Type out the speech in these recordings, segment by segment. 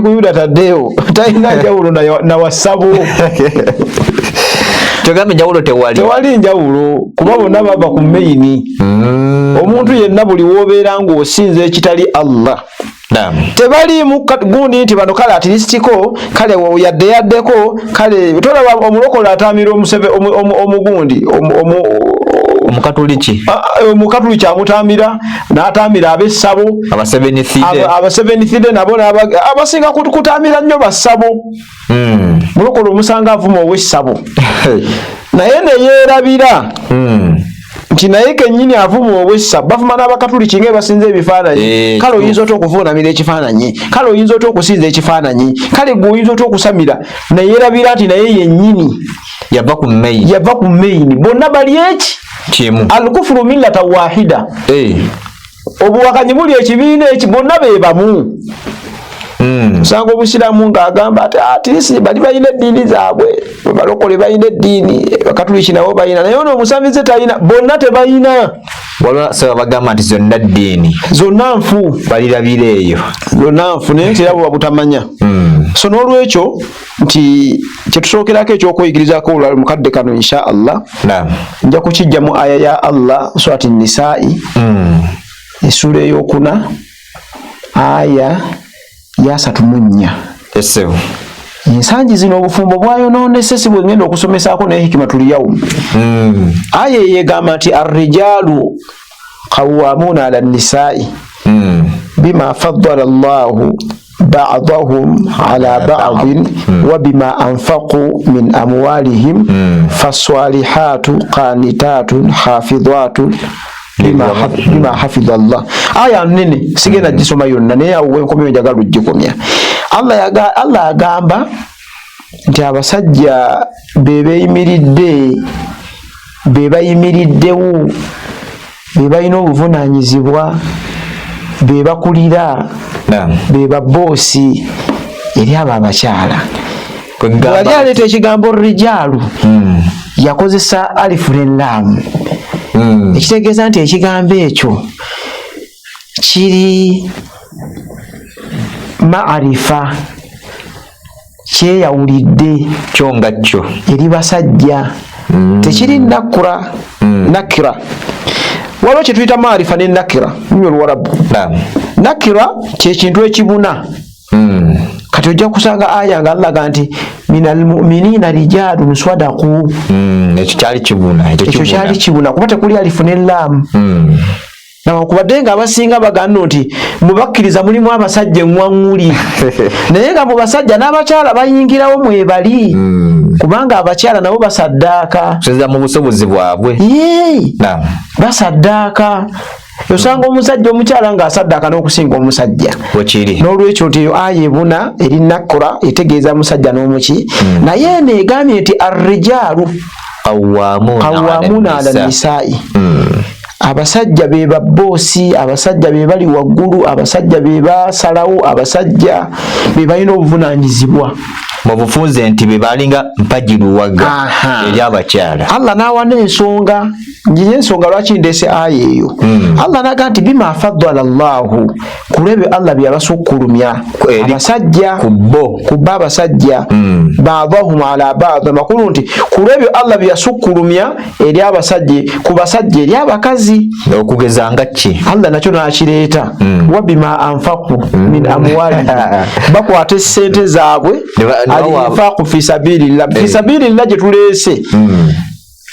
kuyuda taddeo talina njawulo na wasabo togambe njawulo tewali njawulo kuba bonna bava ku maini. Omuntu yenna buli woobeera ng'osinza ekitali Allah tebaliimu gundi nti bano kale atiristiko kale yaddeyaddeko kale tolaba omulokole ataamira omugundi omukatuliki amutaamira n'ataamira ab'essabo abasevenithide nabo abasinga kutaamira nnyo bassabo mulokole omusanga avuma ow'essabo naye neyeerabira nti naye kennyini avuma ow'essabo bavuma n'abakatuliki nga basinza ebifaananyi kale oyinza otya okuvuunamira ekifaananyi kale oyinza otya okusinza ekifaananyi kale gwe oyinza otya okusamira neyeerabira nti naye yennyini yava ku maini bonna bali eki kimu alkufuru millata wahida obuwakanyi buli ekibiina eki bonna be bamu. Usanga obusiramu ng'agamba ati bali balina eddiini zaabwe balokole balina eddiini bakatuliki nabo balina naye ono omusambize talina bonna tebalina waliwo saba bagamba nti zonna ddiini zonna nfu balirabira eyo zonna nfu naye nti era bwe babutamanya. So n'olwekyo nti kyetusookerako ekyokweyigirizako olulala mukadde kano insha Allah nja kukijja mu aya ya Allah surati Nisaa'i essula ey'okuna aya ya 34. Ensangi zino obufumbo bwayonoonese si bwe ngenda okusomesaako naye hikima tuliyawumu. Aya eyegamba nti arrijalu qawwamuna ala nisaa'i bima faddala Allahu ba'dahum ala ba'din wa bima anfaqu min amwalihim fassalihatu qanitatun hafidhatun bima hafidha Allah. Aya nene sigenda gisoma yonna naye awo wenkomyo njagala uggikomya. Allah agamba nti abasajja be bayimiriddewo be balina obuvunaanyizibwa be bakulira be baboosi eri abo abakyala. Wali aleeta ekigambo rijaalu yakozesa alifu n'ellaamu ekitegeeza nti ekigambo ekyo kiri maarifa kyeyawulidde kyo nga kyo eri basajja tekiri nakira. Waliwo kye tuyita maarifa ne nakira nnyo Oluwarabu. Nakira kyekintu ekibuna. Kati ojja kusanga aya nga Allah nti minal mu'minina rijalun sadaqu. Ekyo kyali kibuna kuba tekuli alifu n'ellaamu. Nakubadde nga abasinga bagamba nti mubakkiriza mulimu abasajja eŋŋwaŋŋuli naye nga mu basajja n'abakyala bayingirawo mwebali kubanga abakyala nabo basaddaaka mu busobozi bwabwe basaddaaka. Osanga omusajja omukyala ng'asaddaaka n'okusinga omusajja n'olwekyo nti eyo aya ebuna eri nakura etegeeza musajja n'omuki naye neegambye nti arrijaalu qawwamuna ala nisaa'i. Abasajja be baboosi, abasajja be bali waggulu, abasajja be basalawo, abasajja be balina obuvunaanyizibwa mu bufunze nti be balinga mpajiruwaga eri abakyala. Allah n'awa n'ensonga njiri ensonga lwaki ndeese aya eyo. Allah n'agamba nti bima faddala Allahu kulebe Allah bye yabasukkulumya abasajja kubba abasajja ba'dahum ala ba'd makulu nti kulebe Allah bye yasukkulumya eri abasajja ku basajja eri abakazi okugeza nga ki Allah nakyo n'akireeta wa bima anfaqu min amwalihim bakwata essente zaabwe al-infaqu fi sabilillah fi sabilillah gye tuleese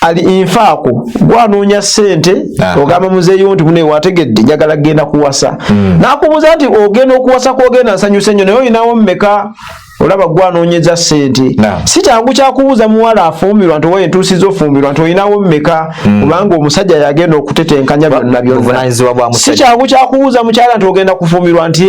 al-infaqu gwanoonya ssente ogamba muzeeyo nti muno wategedde njagala genda kuwasa n'akubuuza nti ogenda okuwasa kwogenda nsanyuse nnyo naye olinawo mmeka olaba gwanoonyeza ssente si kyangu kyakubuuza muwala afumbirwa nti owa entuusiza ofumbirwa nti olinawo mmeka kubanga omusajja yagenda okutetenkanya byonna byonna. Si kyangu kyakubuuza mukyala nti ogenda kufumbirwa nti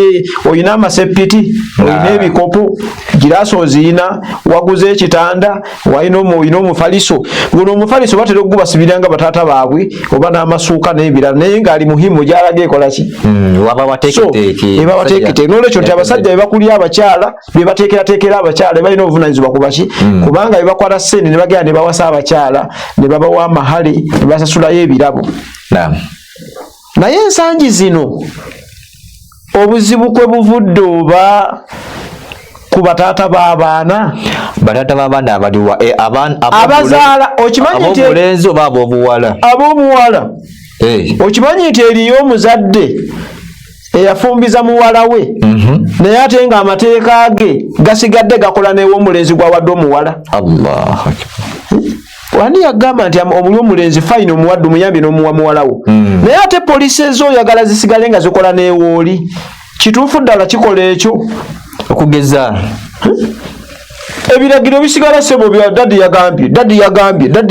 olina amasepiti olina ebikopo giraaso oziyina waguze ekitanda olina omufaliso. Guno omufaliso batera okugubasibiranga bataata baabwe oba n'amasuuka n'ebirala naye ng'ali muhimu gyalaga ekola ki eba bateeketeeke. N'olwekyo nti abasajja be bakulira abakyala be bateekerateekera abakyala balina obuvunaanyizibwa ku baki kubanga be bakwata ssente ne bagenda ne bawasa abakyala ne babawa amahale ne basasulayo ebirabo. Naye ensangi zino obuzibu kwe buvudde oba kuba taata b'abaana abaliwa abazaala okimanyi nti omulenzi oba ab'obuwala okimanyi nti eriyo omuzadde eyafumbiza muwala we naye ate nga amateeka ge gasigadde gakola n'ew'omulenzi gwawadde omuwala. Allahu wani yagamba nti omuli omulenzi fayini omuwadde omuyambi n'omuwa muwala wo naye ate polisi ez'oyagala zisigale nga zikola n'ewooli. Kituufu ddala kikola ekyo okugeza ebiragiro bisigala sebo bya dadi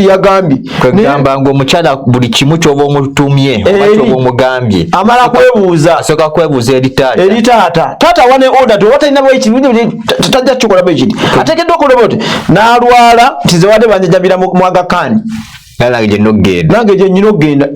yagambye kwegamba ng'omukyala buli kimu ky'oba omutumye oba ky'oba omugambye amala kwebuuza asooka kwebuuza eri taata wane order to watalina bwekiri tajja kukikola bwekiri ateekeddwa okukola bwoti n'alwala nti ze wadde banjajambira mwagakaani nange gye nnina okgenda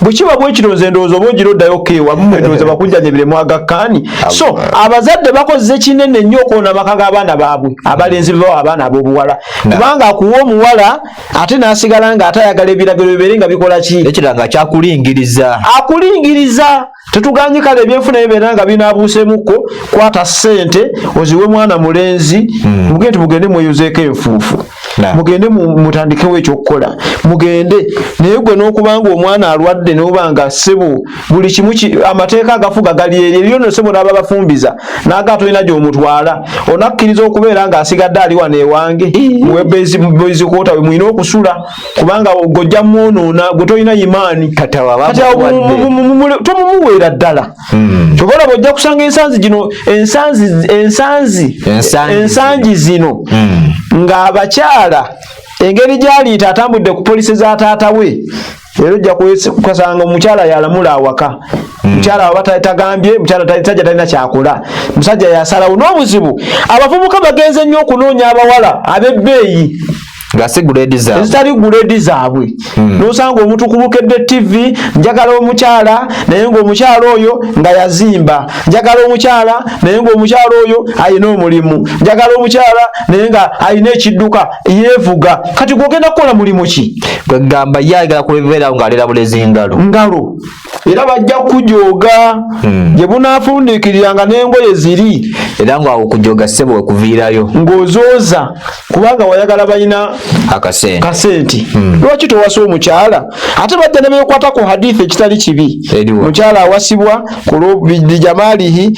bwe kiba bwekironze endowooza oba ogiroddayo keewa mumwendowooza bakujjanjabire mwagakaani. So abazadde bakoze kinene nnyo okwonoona amaka g'abaana baabwe abalenzi bebawa abaana ab'obuwala kubanga akuwa omuwala ate n'asigala nga atayagala ebiragiro bibeere nga bikola ki ekiranga kyakulingiriza tetuganye kale ebyenfuna bibeera nga binaabuusemukko kwata ssente oziwe mwana mulenzi mugende mweyuzeeko enfuufu mugende mutandikewo ekyokukola mugende naye gwe n'okubanga omwana alwadde n'obanga ssebo buli kimu amateeka agafuga gali eriyo no ssebo n'aba bafumbiza n'aga tolina gy'omutwala onakkiriza okubeera ng'asigadde ali wano ewange muwebezikota we mulina okusula kubanga gojja mwonoona gwe tolina imaani tomumuweera ddala kyobola bwojja kusanga ensangi zino ng'abakyala engeri gy'aliita atambudde ku polisi za taata we era ojja kusanga omukyala yalamula awaka mukyala waba tagambye mukyala tajja talina kyakola musajja yasalawo n'obuzibu abavubuka bagenze nnyo okunoonya abawala ab'ebbeeyi ezitali guledi zaabwe n'osanga omuntu kubukedde TV njagala omukyala naye ng'omukyala oyo nga yazimba njagala omukyala naye ng'omukyala oyo ayina omulimu njagala omukyala naye nga ayina ekidduka yeevuga kati gwogenda kukola mulimu ki kwegamba ye ayagala kubeerawo ng'alera bulezi ngalo era bajja kujooga gye bunaafundiikiriranga n'engoye ziri era ng'awo kujooga ssebo wekuviirayo ng'ozooza kubanga wayagala balina kasenti lwaki towasa omukyala ate bajja ne beekwata ku hadithi ekitali kibi mukyala awasibwa ku lw'obijamaalihi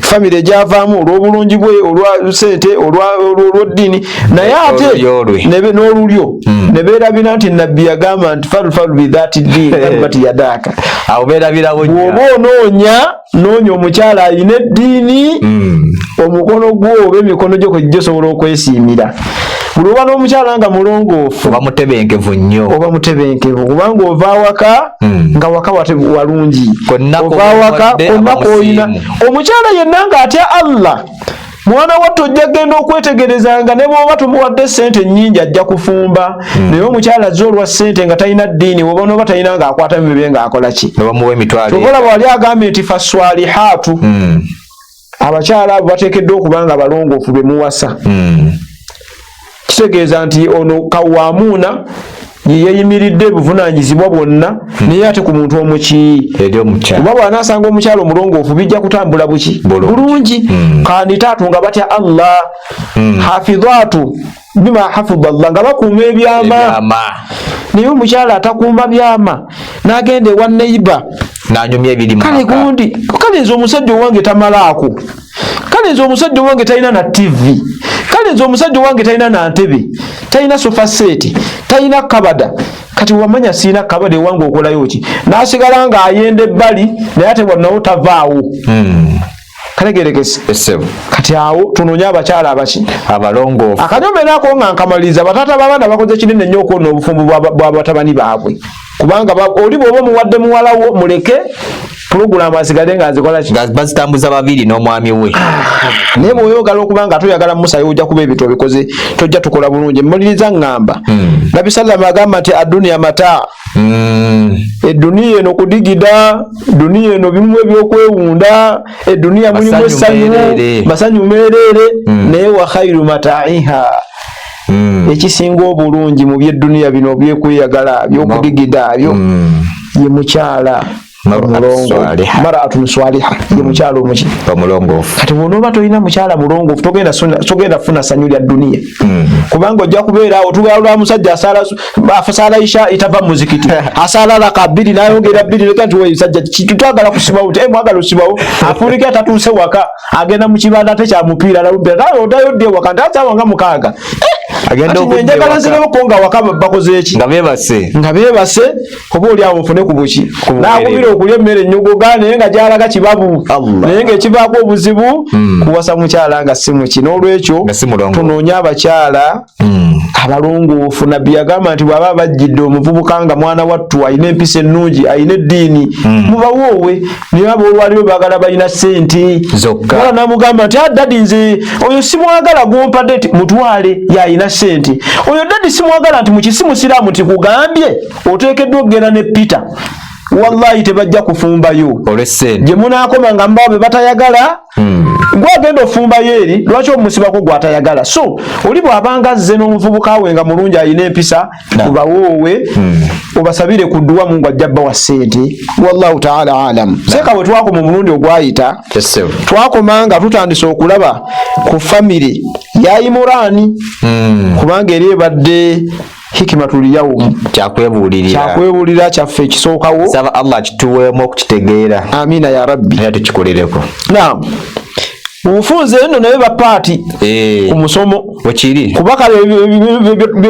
famire gyavaamu olw'obulungi bwe olwa sente olw'eddiini naye ate n'olulyo ne beerabira nti nabbi yagamba nti falufalu bidhaati ddiini kalubati yadaaka awo beerabirawo bw'oba noonya omukyala alina eddiini omukono gwo oba emikono gyo kwejja osobola okwesiimira buli oba n'omukyala nga mulongoofu oba mutebenkevu nnyo kubanga ova awaka nga waka walungi ova awaka olunaku olina omukyala yenna ng'atya Allah mwana wattu ojja genda okwetegerezanga ne bw'oba tumuwadde ssente nnyingi ajja kufumba naye omukyala azze olwa ssente nga talina ddiini oba n'oba talina ng'akwata mu bibe ng'akola ki tobola bwali agambye nti faswalihaatu abakyala abo bateekeddwa okuba nga balongoofu be muwasa kitegeeza nti ono kawaamuuna yeyimiridde buvunaanyizibwa bwonna naye ate ku muntu omuki oba bw'anaasanga omukyalo omulongoofu bijja kutambula buki bulungi kaanitaatu nga batya Allah hafidhaatu bima hafidha Allah nga bakuuma ebyama naye omukyala atakuuma byama n'agenda ewa neiba n'anyumya ebiri kale gundi kale nze omusajja owange tamalaako kale nze omusajja owange talina na TV kale nze omusajja owange talina na ntebe talina sofa set talina kabada kati wamanya siina kabada ewange okolayo ki n'asigala nga ayenda ebbali naye ate bwannawo tavaawo kalegerekese kati awo tunoonya abakyala abaki abalongoofu akanyomeraako nga nkamaliriza bataata b'abaana bakoze kinene nnyo okwonna obufumbo bw'abatabani baabwe kubanga oli bw'oba muwadde muwalawo muleke pulogulaamu asigale nga azikola ki bazitambuza babiri n'omwami we naye bw'oyogala okuba nga toyagala musayo ojja kuba ebintu obikoze tojja tukola bulungi mmuliriza ngamba Nabi Sallam agamba nti aduniya mata eduniya eno kudigida duniya eno bimu ebyokwewunda eduniya mulimu essanyu masanyu meerere naye wa khairu mataiha ekisinga obulungi mu by'edduniya bino byekweyagala byokudigida byo ye mukyala mar'atun swaliha ye mukyalo omuki omulongoofu. Kati bw'onooba tolina mukyala mulongoofu togenda funa ssanyu lya dduniya kubanga ojja kubeera awo tugalwa musajja asaala isha itava muzikiti asaala raka 2 n'ayongera 2 leka nti musajja kitutagala kusibawo mwagala osibawo afuulika atatuuse waka agenda mu kibanda ate kya mupiira alalumpira odayo dde waka ntakyawanga mukaaga agenda okujjagala nzireko nga waka bakoze eki nga beebase oba oli awo mufune ku buki n'akubira okulya emmere ennyogoga naye nga gyalaga kibabu naye ng'ekivaako obuzibu kuwasa mukyala nga si muki n'olwekyo tunoonya abakyala abalongoofu. Nabbi yagamba nti bw'aba bajjidde omuvubuka nga mwana wattu ayina empisa ennungi ayina eddiini mubawoowe naye aba olwaliro baagala balina ssente zokka namugamba nti dadi nze oyo simwagala gompadde nti mutwale yayina ssente oyo dadi simwagala nti mukisi musiraamu nti kugambye oteekeddwa okugenda ne Peter wallahi tebajja kufumbayo gye munaakoma nga mbawo be batayagala gwagenda ofumbayo eri lwaki omusibako gwatayagala. So oli bw'abanga azze n'omuvubuka we nga mulungi ayina empisa tubawoowe obasabire ku dduwa Mungu ajja bbawa ssente wallahu ta'ala alam. Seeka bwe twakoma omulundi ogwayita twakoma nga tutandise okulaba ku famire ya Imurani kubanga eri ebadde hikimatul yawm kyakwebulira kyaffe ekisookawo. Saba Allah kituweemu okukitegeera. Amina ya rabbi era tukikolereko. Naam ufunze nno naye bapaati ku musomo wekiri kubaka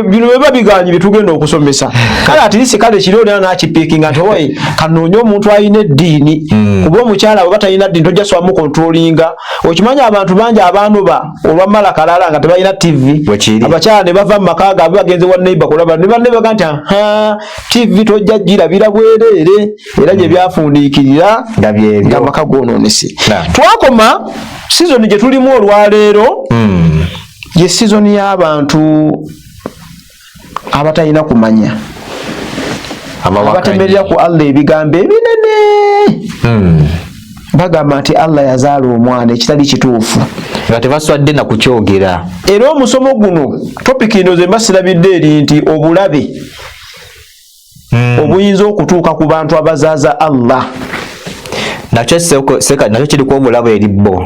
bino beba biganyi bitugenda okusomesa kale atilisi kale kiro n'akipiikinga nti oye kanoonya omuntu ayina eddiini kuba omukyala bwe batalina ddiini tojja sobamu kontrolinga. Okimanya abantu bangi abaanoba olwa mala kalala nga tebalina TV abakyala ne bava mu maka gaabwe bagenze wa neighbor kulaba ne banne baga nti TV tojja girabira bwereere era gye byafundiikirira nga maka goonoonese. Twakoma season gye tulimu olwaleero ye season y'abantu abatalina kumanya abatemerera ku Allah ebigambo ebinene bagamba nti Allah yazaala omwana ekitali kituufu nga tebaswadde na kukyogera. Era omusomo guno topic ino ze mbasirabidde eri nti obulabe obuyinza okutuuka ku bantu abazaaza Allah nakyo kiriko obulabe eri bo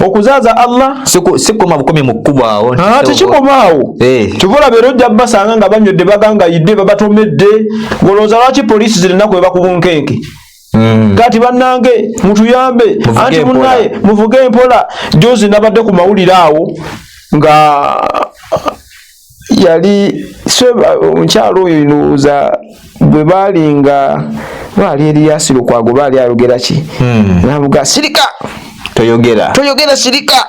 okuzaaza Allah sikoma bukumi mu kkubo awo tekikomaawo kivula beera ojja basanga nga banywedde bagangayidde babatomedde golooza lwaki poliisi zirinaku ebakubunkenke kati bannange mutuyambe anti munaye muvuge empola. Jozi nabadde ku mawulire awo nga yali omukyalo oyo inuuza bwe baalinga baali eri Yasiru Kwago baali ayogera ki navuga sirika toyogera sirika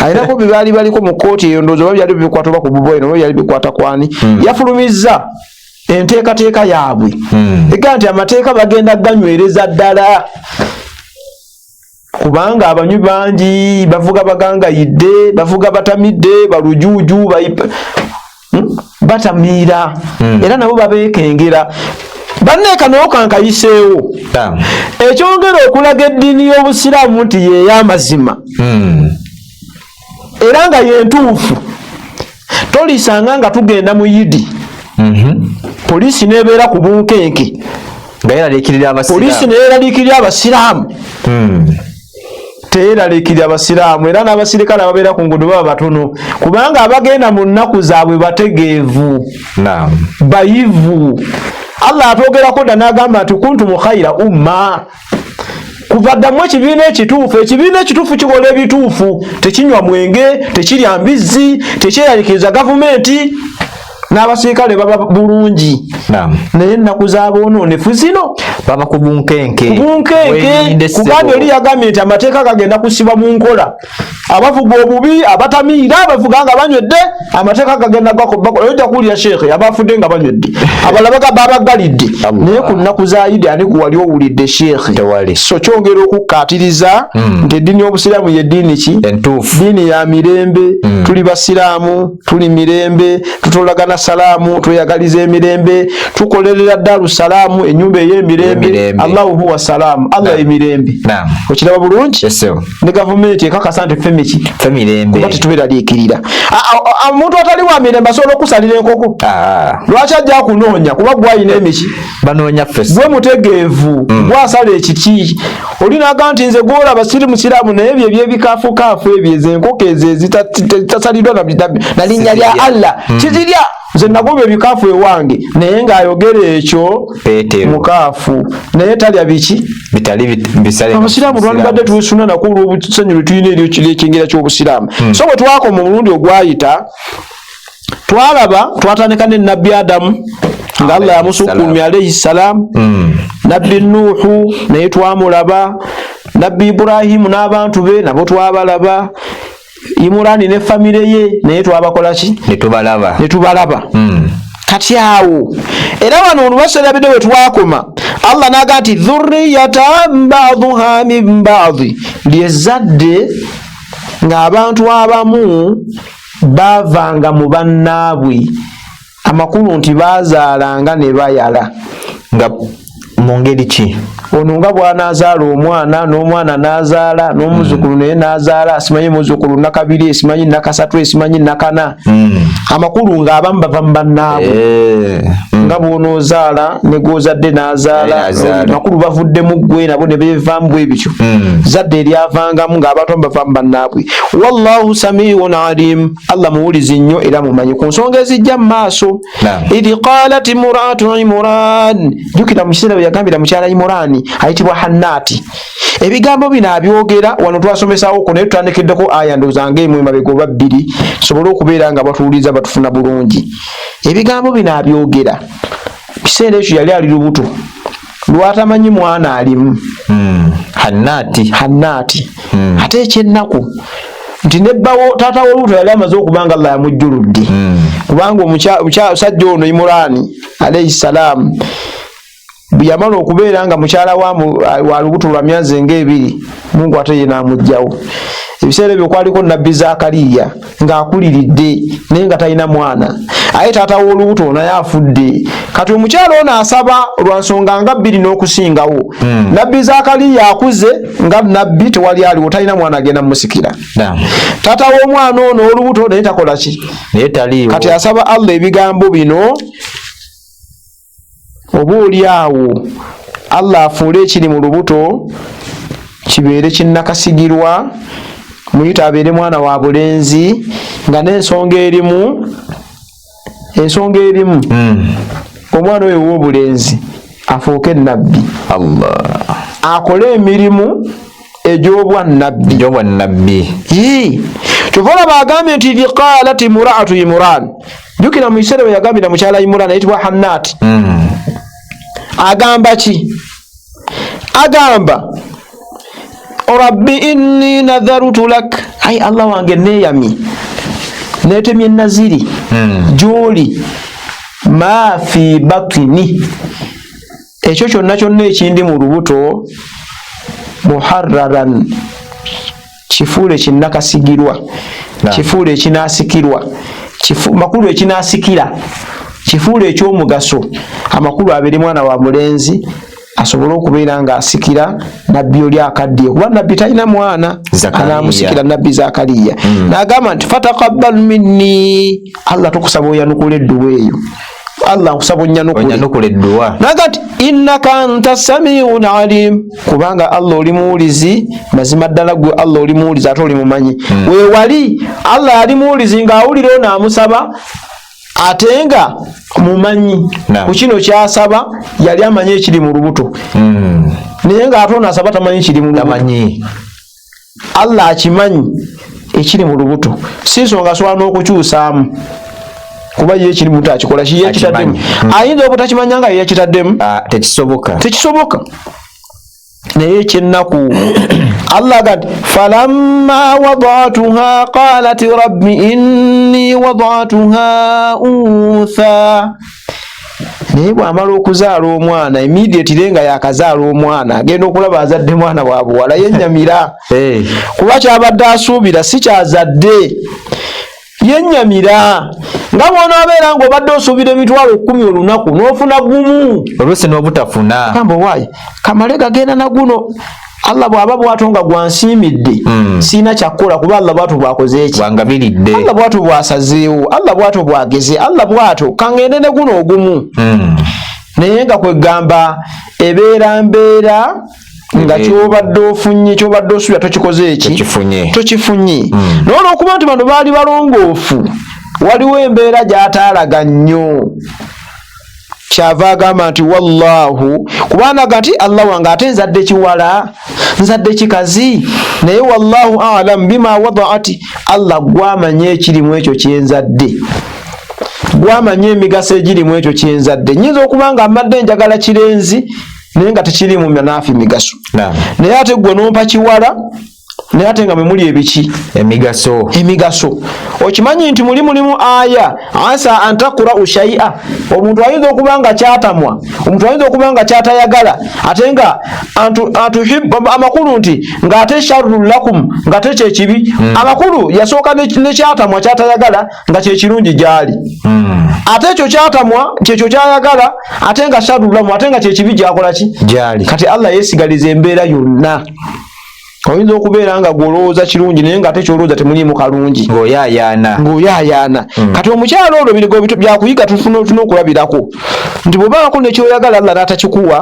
ayinako bye baali baliko mu kooti eyo ndowooza oba byali bikwata oba ku buboyi oba byali bikwata kwani yafulumizza enteekateeka yaabwe ega nti amateeka bagenda ganywereza ddala kubanga abanywi bangi bavuga bagangayidde bavuga batamidde balujuuju batamiira era nabo babeekengera banneeka nayo kankayiseewo ekyongera okulaga eddiini y'Obusiraamu nti y'ey'amazima era nga yentuufu tolisanga nga tugenda mu yidi poliisi nebeera ku bunkenke poliisi neeraliikirira abasiraamu teeraliikirira abasiraamu era n'abasirikale ababeera ku nguudo baba batono kubanga abagenda mu nnaku zaabwe bategeevu bayivu. Allah atwogerako dda n'agamba nti kuntum khayra umma kuva ddamu ekibiina ekituufu kikola ebituufu tekinywa mwenge tekirya mbizzi tekyeraliikiriza gavumenti n'abasirikale baba bulungi naye ennaku z'abonoonefu zino baba ku bunkenke kubanga oli yagambye nti amateeka gagenda kusibwa mu nkola. Abavuga obubi abatamiira bavuga nga banywedde amateeka gagenda ojja kuwulira sheekhe abafudde nga banywedde abalabaga babagalidde naye ku nnaku za Idi ani kuwali owulidde sheekhe. So kyongera okukkaatiriza nti eddiini y'Obusiraamu ye ddiini ki ddiini ya mirembe tuli basiraamu tuli mirembe tutolagana salaamu tweyagaliza emirembe tukolerera Darussalaamu ennyumba ey'emirembe mirembe Allahu huwa salam Allah emirembe okiraba bulungi ne government ekakasa nti ffe mirembe kuba tetubiraliikirira omuntu atali wa mirembe asobola okusalira enkoko lwaki ajja kunoonya kuba gwayina emiki banoonya ffe gwe mutegeevu gwasala ekiki olinaga nti nze gwolaba siri musiraamu naye ebyo ebyebikaafuukaafu ebyo ezenkoko ezo ezitasalirwa na linnya lya Allah kizirya nze nagoba ebikaafu ewange naye ng'ayogera ekyo mukaafu naye talya biki abasiraamu lwalibadde tulisuna nako olw'obusenyu lwe tulina eri ekyengera ky'obusiraamu so bwe twakoma omulundi ogwayita twatandika ne nabbi Adamu nga Allah yamusukumya alayhi salam nabbi Nuuhu naye twamulaba nabbi Ibrahimu n'abantu be nabo twabalaba Imurani ne famire ye naye twabakola ki netubalaba kati awo era wano olubasera bide bwe twakoma Allah naga nti dhurriyatan ba'dhuha min ba'dhi lyezadde ng'abantu abamu bavanga mu bannaabwe amakulu nti bazaalanga ne bayala nga mu ngeri ki ono nga bw'anaazaala omwana n'omwana n'azaala n'omuzukulu naye n'azaala asimanyi muzukulu nakabiri esimanyi nakasatu esimanyi nakana amakulu ng'abamu bava mu bannaabwe nga bw'onoozaala ne gw'ozadde n'azaala makulu bavuddemu ggwe nabo ne beevaamu bwe bityo zadde eryavangamu ng'abantu bava mu bannaabwe wallahu samiun alim Allah muwulizi nnyo era mumanyi ku nsonga ezijja mu maaso idh qalat imraatu Imran jukira mu kiseera bwe yagambira mukyala Imran ayitibwa Hannati ebigambo bino abyogera wano twasomesawo ko naye tutandikiddeko aya ndozanga emwe mabega oba bbiri sobole okubeera nga batuwuliza batufuna bulungi ebigambo bino abyogera kiseera ekyo yali ali lubuto lwatamanyi mwana alimu Hannati ate ekyennaku nti nebbawo taata w'olubuto yali amaze okubanga Allah yamujjuludde kubanga omusajja ono Imurani alayhi salam biyamala okubeera nga mukyala wa lubuto lwa myezi ng'ebiri Mungu ate ye n'amugyawo ebiseera ebyo kwaliko nabbi Zakariya ng'akuliridde naye nga talina mwana aye taata w'olubuto naye afudde kati omukyala ono asaba lwa nsonga nga bbiri n'okusingawo nabbi Zakariya akuze nga nabbi tewali aliwo talina mwana agenda mmusikira taata w'omwana ono olubuto naye takola ki kati asaba Allah ebigambo bino oba oli awo Allah afuule ekiri mu lubuto kibeere kinnakasigirwa muyita abeere mwana wa bulenzi nga n'ensonga erimu omwana oyo w'obulenzi afuuke nabbi akole emirimu egy'obwannabbi kyova olaba agambye nti qalat imraatu Imran jukira mu kiseera bwe yagambira mukyala Imran ayitibwa Hannati agamba ki agamba rabbi inni nadharutu lak ay Allah wange neyami netemye naziri gy'oli ma fi batni ekyo kyonna ekindi mu lubuto muharraran kifuule kinnakasigirwa kifuule ekinasikirwa makulu ekinasikira kifuule ekyomugaso amakulu abeere mwana wa mulenzi asobole okubeera ng'asikira nabbi oli akaddiye kuba nabbi talina mwana anaamusikira nabbi Zakariya n'agamba nti fataqabbal minni Allah tukusaba oyanukula edduwa eyo Allah nkusaba onyanukule edduwa naga nti innaka anta samiun alim kubanga Allah oli muwulizi mazima ddala gwe Allah oli muwulizi ate oli mumanyi weewali Allah ali muwulizi ng'awulira n'amusaba ate nga mumanyi ku kino kyasaba yali amanyi ekiri mu lubuto naye ng'ate ono asaba tamanyi kiri mu lubuto Allah akimanyi ekiri mu lubuto si nsonga asobola n'okukyusaamu kuba ye ekiri mu lubuto akikola ki yekitaddemu ayinza obutakimanya nga yekitaddemu tekisoboka naye ekyennaku Allah gati falamma wada'tuha qalat rabbi inni wada'tuha untha naye bw'amala okuzaala omwana immediately nga yakazaala omwana agenda okulaba azadde mwana wa buwala yennyamira kuba kyabadde asuubira si kyazadde yennyamira nga bw'onaabeera ng'obadde osuubira emitwalo 10 olunaku n'ofuna gumu oluusi n'obutafuna kamba waayi kamale gagenda na guno Allah bw'aba bw'ato nga gwansiimidde siina kyakkola kuba Allah bw'ato bw'akoze eki bwangabiridde Allah bw'ato bw'asazeewo Allah bw'ato bw'ageze Allah bw'ato kangende ne guno ogumu naye nga kwegamba ebeera mbeera nga kyobadde ofunye kyobadde osuubira tokikoze eki tokifunye naye olw'okuba nti bano baali balongoofu waliwo embeera gy'ataalaga nnyo kyava agamba nti wallahu kubanaga nti Allah wange ate nzadde kiwala nzadde kikazi naye wallahu alam bima wadaati Allah gwamanye ekirimu ekyo kyenzadde gwamanye emigaso egirimu ekyo kyenzadde nyinza okuba nga amadde njagala kirenzi naye nga tekiri mu manaafi migaso naye ate gwe nompa kiwala naye ate nga memuli ebiki emigaso okimanyi nti mulimu aya asa antakura ushai'a omuntu ayinza okuba nga kyatamwa omuntu ayinza okuba nga kyatayagala ate nga amakulu nti ng'ate sharrul lakum ng'ate kyekibi amakulu yasooka ne kyatamwa kyatayagala nga kyekirungi gyali ate ekyo kyatamwa kyekyo kyayagala ate nga sharrul lakum ate nga kyekibi gyakola ki gyali kati Allah yeesigaliza embeera yonna oyinza okubeera nga gwolowooza kirungi naye nga ate kyolowooza temuliimu kalungi ng'oyaayaana kati omukyalo olwo birigo byakuyiga tufuna okulabirako nti bw'obaako nekyoyagala Allah n'atakikuwa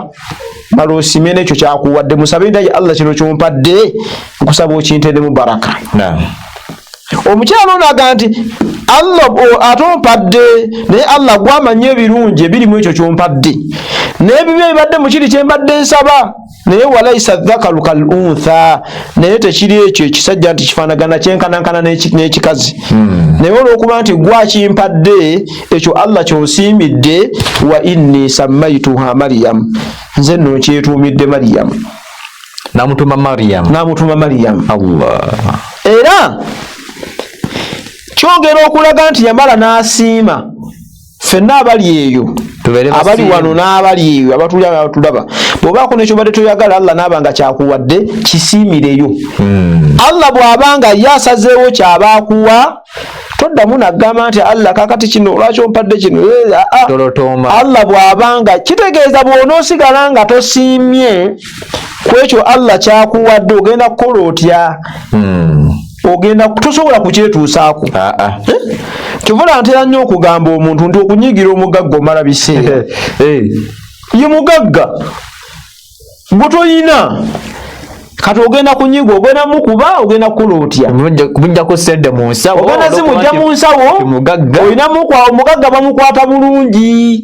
mala osime n'ekyo kyakuwadde musabe ndaye Allah kino kyompadde nkusaba okintendemu baraka omukyalo ono agamba nti Allah atompadde naye Allah gwamanye ebirungi ebirimu ekyo kyompadde n'ebibi ebibadde mu kiri kyembadde nsaba naye walaisa dhakaru kal untha naye tekiri ekyo ekisajja nti kifaanagana kyenkanankana n'ekikazi naye olw'okuba nti gwakimpadde ekyo Allah kyonsiimidde wa inni sammaituha Maryam nze nno nkyetuumidde Maryam namutuma Maryam Allah era kyongera okulaga nti yamala n'asiima ffenna abali eyo abali wano n'abali eyo abatulaba bw'obaako nekyobadde toyagala Allah n'abanga kyakuwadde kisiimireyo Allah bw'abanga ye asazeewo kyabaakuwa toddamu nagamba nti Allah kakati kino lwaki ompadde kino Allah bw'abanga kitegeeza bw'onoosigala nga tosiimye ku ekyo Allah kyakuwadde ogenda kukola otya ogenda tosobola kukyetuusaako kivula ntera nnyo okugamba omuntu nti okunyigira omugagga omala biseera ye mugagga gwe toyina kati ogenda kunyiga ogenda mukuba ogenda kukola otya kubunjako sente mu nsawo ogenda zimujja mu nsawo olina omugagga bamukwata bulungi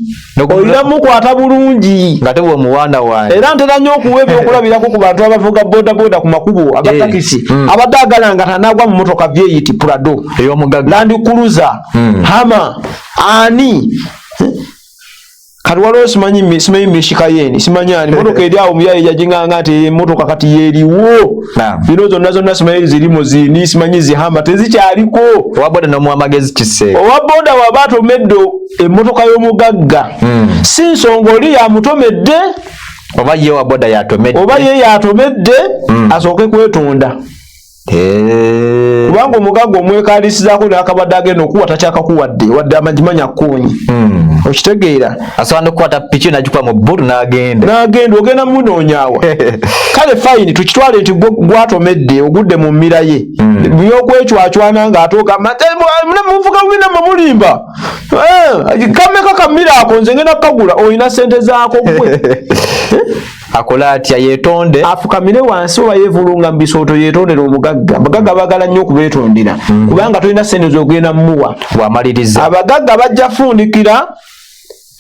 olina mukwata bulungi nga tewe muwaana wange era ntera nnyo okuwa ebyokulabirako ku bantu abavuga bodaboda ku makubo abatakisi abadde agalanga tanagwa mu motoka vyeyiti Prado Land Cruiser Hama ani kati waliwo simanyi mishika yeni simanyani motoka eri awo muyaye yajinganga ati motoka kati yeriwo bino zonna simanyi zirimo zini simanyi zihama tezikyaliko owaboda n'omuwamagezi kiseera owaboda waba atomedde emmotoka y'omugagga si nsonga oli yamutomedde oba ye waboda yatomedde asooke kwetonda kubanga omugagga omwekalisizaako n'akabadde agenda okuwa takyakakuwadde wadde amagimanya kkoonyi okitegeera asobola n'okukwata piki n'agikuba mu bbutu n'agenda ogenda munoonyaawa kale fayini tukitwale nti gwatomedde ogudde mu mmira ye byokwecwacwana ng'atooka muvuga bubina mulimba kameka kammira ako nze ngenda kukagula olina sente zaako gwe akola atya yeetonde afukamire wansi oba yeevulunga mu bisooto yeetondera omugagga abagagga baagala nnyo okubeetondera kubanga tolina sente z'ogenda mmuwa bw'amaliriza abagagga bajja fundikira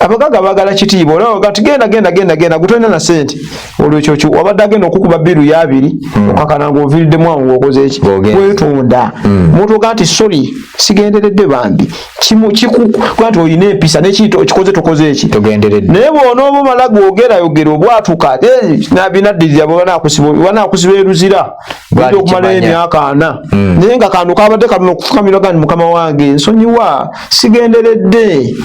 abagagga baagala kitiibwa olaba kati genda gutolina na sente olwekyo wabadde agenda okukuba biru ya 2 okakana ng'oviiriddemu awo ng'okoze eki weetonda mutuuka nti sori sigenderedde bambi kikuba nti olina empisa nekiyita okikoze tokoze eki naye bw'onooba omala gwogerayogera obwatuka binaddirira banaakusiba eruzira bajja okumalayo emyaka 4 naye nga kantu kabadde kalina okufukamira gandi mukama wange nsonyiwa sigenderedde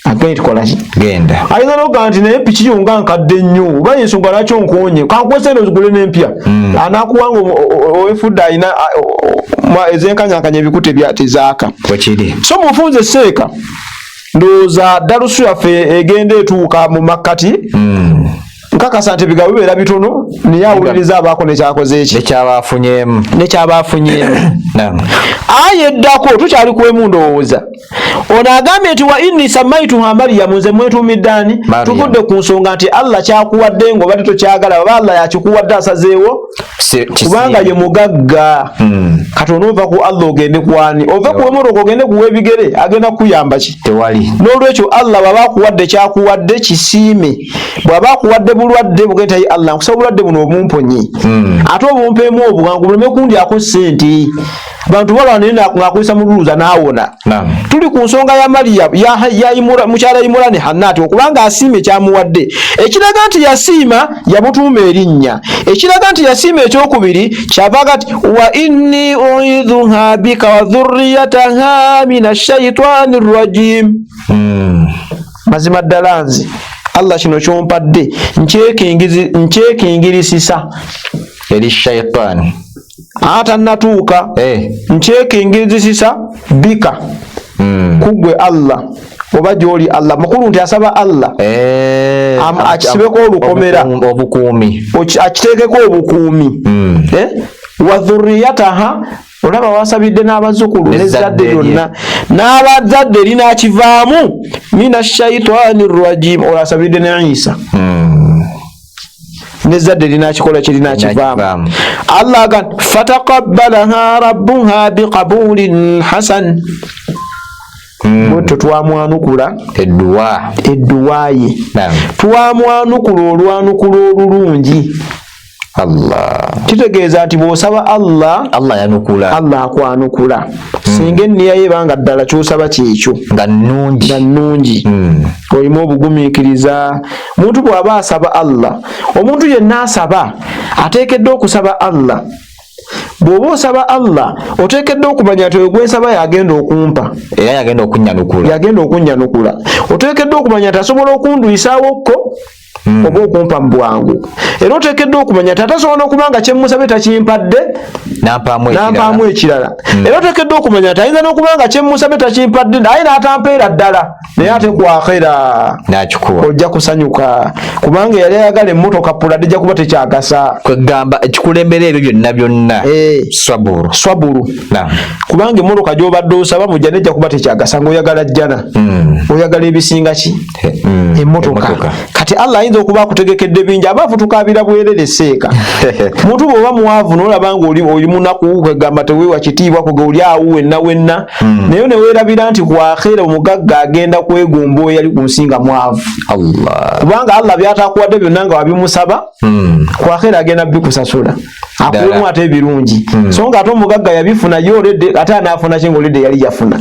agenda kola ki genda ayina noganti naye piki yonga nkadde nnyo oba ensonga lwaki onkonye kankwesende ozigule n'empya anakuwanga owefudde ayina ezenkanyankanya ebikute tezaaka wekiri so mufunze seeka ndowooza dalusu yaffe egenda etuuka mu makkati nkakasa nti ebigambo bibeera bitono naye awuliriza abaako nekyakoze eki nekyabaafunyeemu aya eddako tukyali kwemu ndowooza ono agambye nti wa inni samaituha Mariyamu nze mwetuumiddaani tuvudde ku nsonga nti Allah kyakuwadde ng'obadde tokyagala oba Allah yakikuwadde asazeewo kubanga ye mugagga kati onoova ku Allah ogende kwani ove ku emotoka ogende kuwa ebigere agenda kukuyamba ki tewali n'olwekyo Allah bw'aba akuwadde kyakuwadde kisiime bw'aba akuwadde bulwadde bugenda yi Allah nkusaba bulwadde buno obumponye ate obumpeemu obwangu buleme kundyako ssente abantu balwana ng'akuyisa mu luluza n'awona tuli ku nsonga ya Mariyamu mukyala Imurani Hannati okubanga asiima kyamuwadde ekiraga nti yasiima yamutuuma erinnya ekiraga nti yasiima ekyokubiri kyavaga ti wa inni uidhuha bika wa dhurriyataha minash shaitani rrajim mazima ddala nze Allah kino kyompadde nkyekingirisisa eri shaitani ata natuuka nkyekingirisisa bika kugwe Allah oba gyoli Allah mukulu nti asaba Allah akisibeko olukomera obukuumi akiteekeko obukuumi wa dhurriyataha olaba wasabidde n'abazzukulu n'ezzadde lyonna n'abazadde linakivaamu minash shaitani rrajim olasabidde ne Isa n'ezzadde linakikola kirinakivaamu Allah agamba fataqabbalaha rabbuha biqabulin hasan bwetyo twamwanukula edduwa ye twamwanukula olwanukula olulungi Allah kitegeeza nti bw'osaba Allah Allah akwanukula singa enniya ye banga ddala ky'osaba kyekyo nga nnungi olimu obugumiikiriza omuntu bw'aba asaba Allah omuntu yenna asaba ateekeddwa okusaba Allah bw'oba osaba Allah oteekeddwa okumanya nti oyo gwensaba yagenda okumpa era yagenda okunnyanukula oteekeddwa okumanya nti asobola okundwisaawokko oba okumpa mu bwangu era oteekeddwa okumanya nti atasobola okuba nga kyemmusabe takimpadde nampaamu ekirala era oteekeddwa okumanya nti ayinza n'okuba nga kyemmusabe takimpadde naye n'atampeera ddala naye ate kwakhera ojja kusanyuka kubanga yali ayagala emmotoka pulade ejja kuba tekyagasa kwegamba ekikulembera ebyo byonna swaburu kubanga emmotoka gy'obadde osaba mujja nejja kuba tekyagasa ng'oyagala jjana oyagala ebisinga ki emmotoka kati Allah ayinza okuba akutegekedde bingi abaavu tukaabira bwerere seeka muntu bw'oba muwaavu n'olaba nga oli munaku kwegamba teweewa kitiibwa kuge oli awo wenna naye ne weerabira nti kwakhera omugagga agenda kwegomba oyo yali ku nsinga mwavu kubanga Allah by'ataakuwadde byonna nga wabimusaba kwakhera agenda bikusasula akuwemu ate ebirungi so nga ate omugagga yabifuna yoledde ate anaafuna kye ng'oledde yali yafuna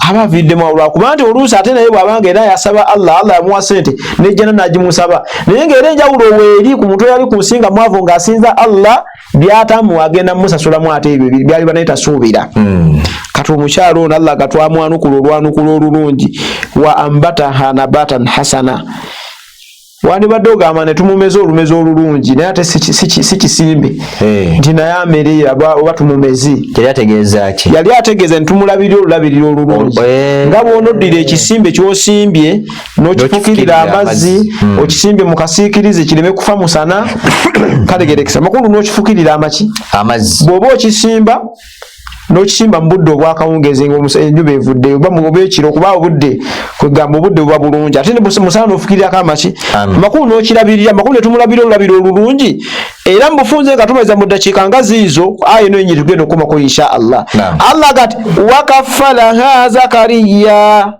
abaviiriddemu awo lwakuba nti oluusi ate naye bw'abanga era yasaba Allah yamuwa ssente nejjana nagimusaba naye ng'era enjawulo weeri ku muntu yali ku nsinga mwavu ng'asinza Allah byatamu agenda musasulamu ate ebyo byali banaye tasuubira kati omukyalo ono Allah gatwamwanukula olwanukula olulungi wa ambataha nabatan hasana wandibadde ogamba ne tumumeze olumeze olulungi naye ate si kisimbe nti naye amere oba tumumeze yali ategeeza ntumulabirira olulabirira olulungi nga bw'onoddira ekisimbe ky'osimbye n'okifukirira amazzi okisimbye mu kasiikirize kireme kufa musana kalegerekesa makulu n'okifukirira amazzi bw'oba okisimba n'okisimba mu budde obwakawungezi ng'enjuba evudde oba ekiro okuba obudde kwegamba obudde buba bulungi ate ne musana n'ofukirirako amakulu n'okirabirira amakulu ne tumulabira olulabiro olulungi era mu bufunze nga tumaliza mu ddakiika nga ziizo aya eno enyiri tugenda okukomako insha Allah Allah gati wakaffalaha Zakariya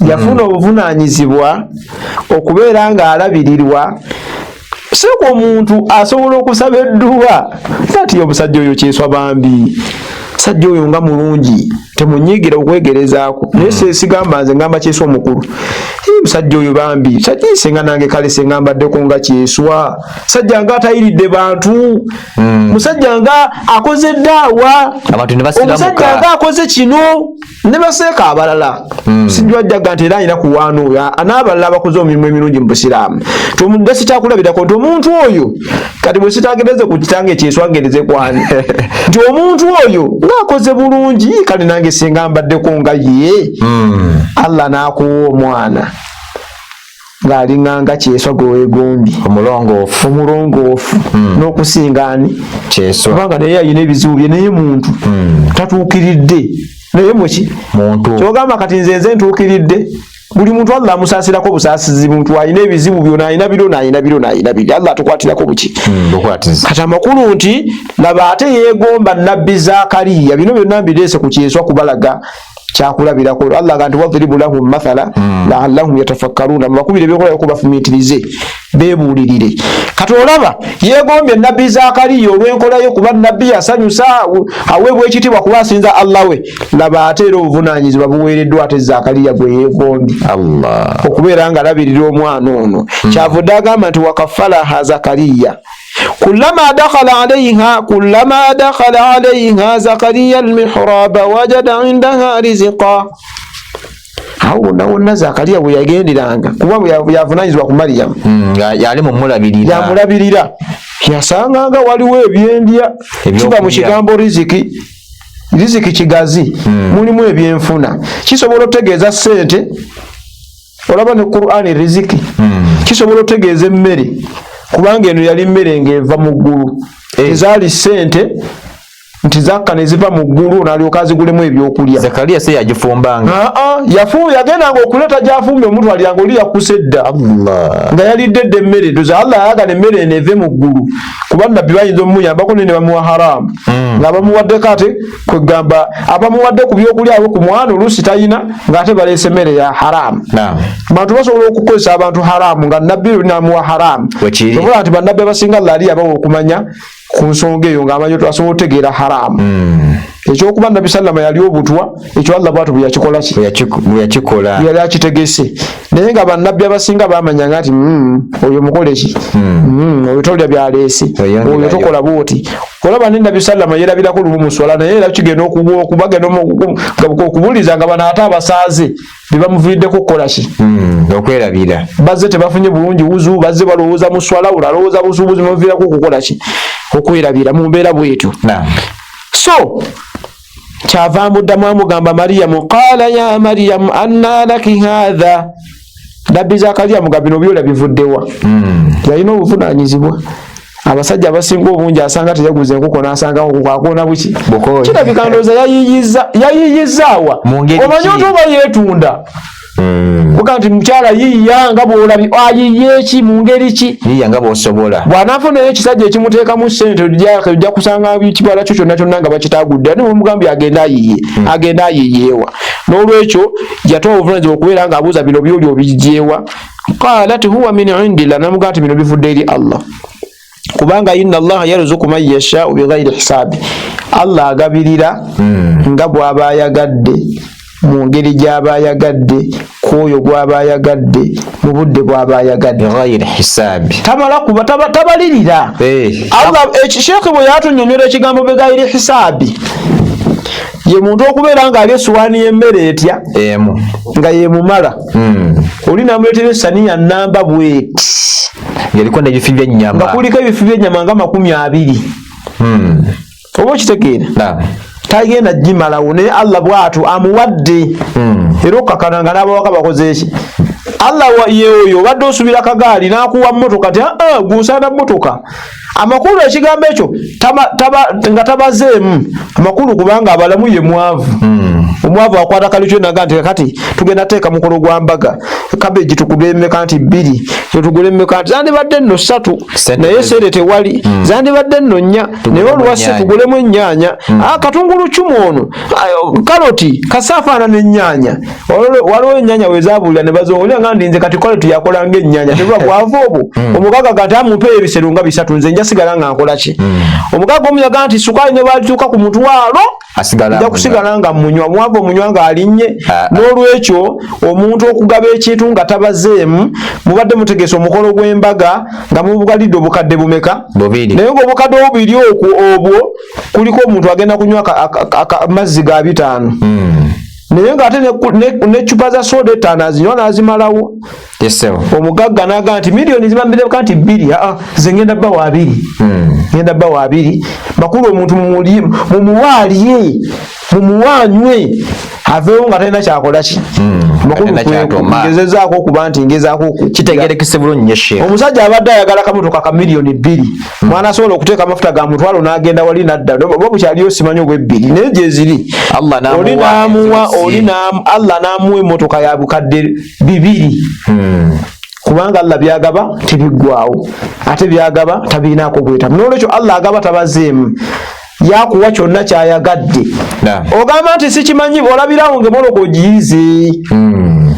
yafuna obuvunaanyizibwa okubeera ng'alabirirwa seeko omuntu asobola okusaba edduwa ati omusajja oyo kyeswa bambi sajja oyo nga mulungi temunyigira okwegerezaako naye sigamba nze ngamba Kyeswa omukulu musajja oyo bambi sajja isenga nange kale senga mbaddeko nga Kyeswa sajja nga atayiridde bantu musajja nga akoze ddaawa omusajja nga akoze kino ne baseeka abalala sijwajjaga nti era alina kuwaana oyo n'abalala abakoze omirimu emirungi mu busiraamu tomunde sikyakulabirako nti omuntu oyo kati bwe sitagereze ku kitange Kyeswa ngereze kwani nti omuntu oyo ng'akoze bulungi kale nange singa mbaddeko nga ye Allah n'akuwa omwana ng'alinganga Kyeswa gwe weegombye omulongoofu n'okusinga ani Kyeswa kubanga naye alina ebizibu bye naye muntu tatuukiridde naye muki kyogamba kati nze ntuukiridde buli muntu Allah amusaasirako busaasizi muntu alina ebizibu byonna alina biro Allah atukwatirako buki kati amakulu nti laba ate yeegomba nabbi Zakariya bino byonna mbireese ku Kyeswa kubalaga kyakulabirako Allah ganti wadribu lahum mathala la'allahum yatafakkaruna bakubire byekola ko bafumitirize bebuulirire kati olaba yeegombye nabbi Zakariya olw'enkola yo kuba nabbi asanyusa aweebwa ekitiibwa kuba asinza Allah we laba ate era obuvunaanyizibwa buweereddwa ate Zakariya gwe yeegombye okubeera nga alabirira omwana ono kyavudde agamba nti wakaffalaha Zakariya كلما دخل عليها زكريا المحراب وجد عندها رزقا awo wonna Zakariya bwe yagenderanga kuba yavunaanyizibwa ku Mariyamu yali yamulabirira yasanganga waliwo ebyendya kiva mu kigambo riziki kigazi mulimu ebyenfuna kisobola okutegeeza ssente olaba ne Qur'ani riziki kisobola okutegeeza emmere kubanga eno yali mmere ng'eva mu ggulu ezaali ssente nti zakka ne ziva mu ggulu n'alyoka azigulemu ebyokulya Zakariya se yagifumbanga yagendanga okuleeta gy'afumbye omutwaliranga oli yakkuse dda nga yalidde dda emmere ndoza Allah ayagala emmere eno eve mu ggulu kuba nabbi bayinza omumuyambako ne bamuwa haramu ng'abamuwaddeko ate kwegamba abamuwadde ku byokulya abo ku mwana oluusi tayina ng'ate baleese emmere ya haramu bantu basobola okukozesa abantu haramu nga nabbi namuwa haramu sobola nti bannabbi abasinga Allah ali yabawa okumanya ku nsonga eyo ng'amanyi twasobola otegeera haramu ekyokuba nabbi sallama yali obutwa ekyo Allah bwatu bwe yakikola yali akitegese naye nga bannabbi abasinga bamanyanga nti oyo mukole ki oyo tolya byaleese oyo tokola bwoti olaba ne nabbi sallama yerabirako lumu muswala naye era kigenda okubuuliza nga bano ate abasaaze bebamuviiriddeko okukola ki okwerabira bazze tebafunye bulungi wuzu bazze balowooza muswala olalowooza busuubuzi bamuviirako okukola ki okwerabira mu mbeera bwetyo so kyava muddamu amugamba Mariyamu qaala ya Mariyamu anna laki hadha nabbi Zakariya mugamba bino byola bivuddewa yalina obuvunaanyizibwa abasajja abasinga obungi asanga teyaguza enkoko n'asangawo kukwakona buki kirabika ndowooza yayiyizaawa omanyi oti oba yeetunda kuga nti mukyala yiiya nga bw'olabye ayiye ki mu ngeri ki yiiya nga bw'osobola bw'anaafunayo ekisajja ekimuteekamu ssente ojja kusanga kibala kyo kyonna kyonna nga bakitaagudde ate bwemugambye agenda ayiyeewa n'olwekyo yatowa obuvunaanyizibwa okubeera ng'abuuza bino byoli obijjeewa qaalat huwa min indillah namugamba nti bino bivudde eri Allah kubanga inna Allah yarzuqu man yasha'u bighayri hisaabi Allah agabirira nga bw'aba ayagadde mu ngeri gy'aba ayagadde kwoyo gw'aba ayagadde mu budde bw'aba ayagadde bighayri hisaabi tamala kuba tabalirira Allah Sheikh bwe yatunnyonnyola ekigambo bighayri hisaabi ye muntu okubeera nga ali esuwaani y'emmere etya nga yemumala oli namuleetera essaniya nnamba bweti ngaliko n'ebifi by'ennyama nga kuliko ebifi by'ennyama nga 20 oba okitegeera tagenda gimalawo naye Allah bwatu amuwadde era okakana nga n'abawaka bakoze eki Allah yeoyo obadde osubira kagaali n'akuwa mmotoka ti gusaana mmotoka amakulu ekigambo ekyo nga tabazeemu amakulu kubanga abalamu ye mwavu omwavu akwata kalicho naga nti kati tugenda teeka mukolo gwa mbaga kabeji tukugule mmeka nti 2 tugule mmeka nti zandibadde nno 3 naye sere tewali zandibadde nno 4 naye oluwase tugulemu ennyaanya katungulu cumu ono karoti kasafaana n'ennyaanya waliwo ennyaanya wezaabulira ne bazongolera nga ndinze kati karoti yakola ng'ennyaanya tebuba bwavu obwo omugaga gati amupe ebisero nga 3 nze nja sigala nga nkola ki omugaga omu yaga nti sukaali ne balituuka ku mutwalo nja kusigala nga munywa mwavu omunywa nga alinnye n'olwekyo omuntu okugaba ekintu nga tabazeemu mubadde mutegese omukolo gw'embaga nga mubugalidde obukadde bumeka naye ng'obukadde obubiri obwo kuliko omuntu agenda kunywa amazzi ga 5 naye ng'ate n'eccupa za soda 5 azinywa n'azimalawo omugagga n'agamba nti miliyoni zimambireko nti 2 ze ngenda bba wa 2 ngenda bba wa 2 bakulu omuntu mumuwaalye mumuwanywe aveewo nga talina kyakola ki ngezezaako okuba nti ngezaako kitegerekese bulungi sheekh omusajja abadde ayagala kamotoka ka miliyoni 2 mwana asobola okuteeka amafuta ga mutwalo n'agenda wali nadda oba bukyaliyo simanyi ogw'ebbiri naye gye ziri oli n'amuwa Allah n'amuwa emmotoka ya bukadde 2 kubanga Allah byagaba tebiggwawo ate byagaba tabirinaako bwetamu n'olwekyo Allah agaba tabazeemu yakuwa kyonna kyayagadde ogamba nti sikimanyi olabirawo ng'emmotoka ogiyize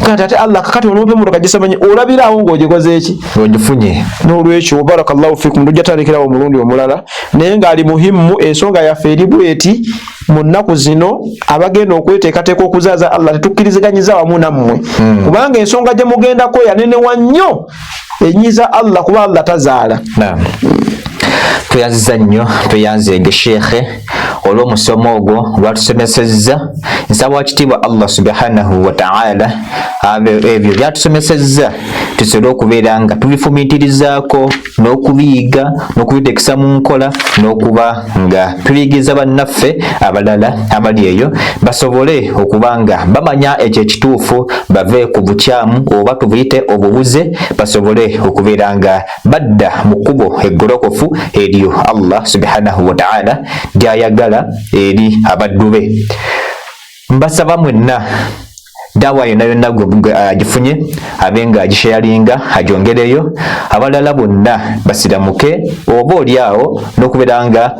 kati ate Allah kakati onompe emmotoka gisamanyi olabirawo ng'ogikoze eki ogifunye n'olwekyo barakallahu fikum tujja tandikirawo omulundi omulala naye ng'ali muhimu ensonga yaffe eri bweti mu nnaku zino abagenda okweteekateeka okuzaaza Allah tetukkiriziganyiza wamu nammwe kubanga ensonga gye mugendako yanenewa nnyo enyiza Allah kuba Allah tazaala tweyanziza nnyo tweyanzenge sheekhe olw'omusomo ogwo lwatusomesezza nsaba wakitiibwa Allah subhanahu wa ta'ala ebyo byatusomesezza tusobole okubeera nga tubifumiitirizaako n'okubiyiga n'okubiteekesa mu nkola n'okuba nga tuyigiriza bannaffe abalala abali eyo basobole okuba nga bamanya ekyo ekituufu bave ku bukyamu oba tubuyite obubuze basobole okubeera nga badda mu kkubo eggolokofu eryo Allah subhanahu wa ta'ala gy'ayagala eri abaddu be. Mbasaba mwenna dawa yonna yonna gwe agifunye abenga agisharinga ajongereyo abalala bonna basiramuke oba oli awo n'okubeera nga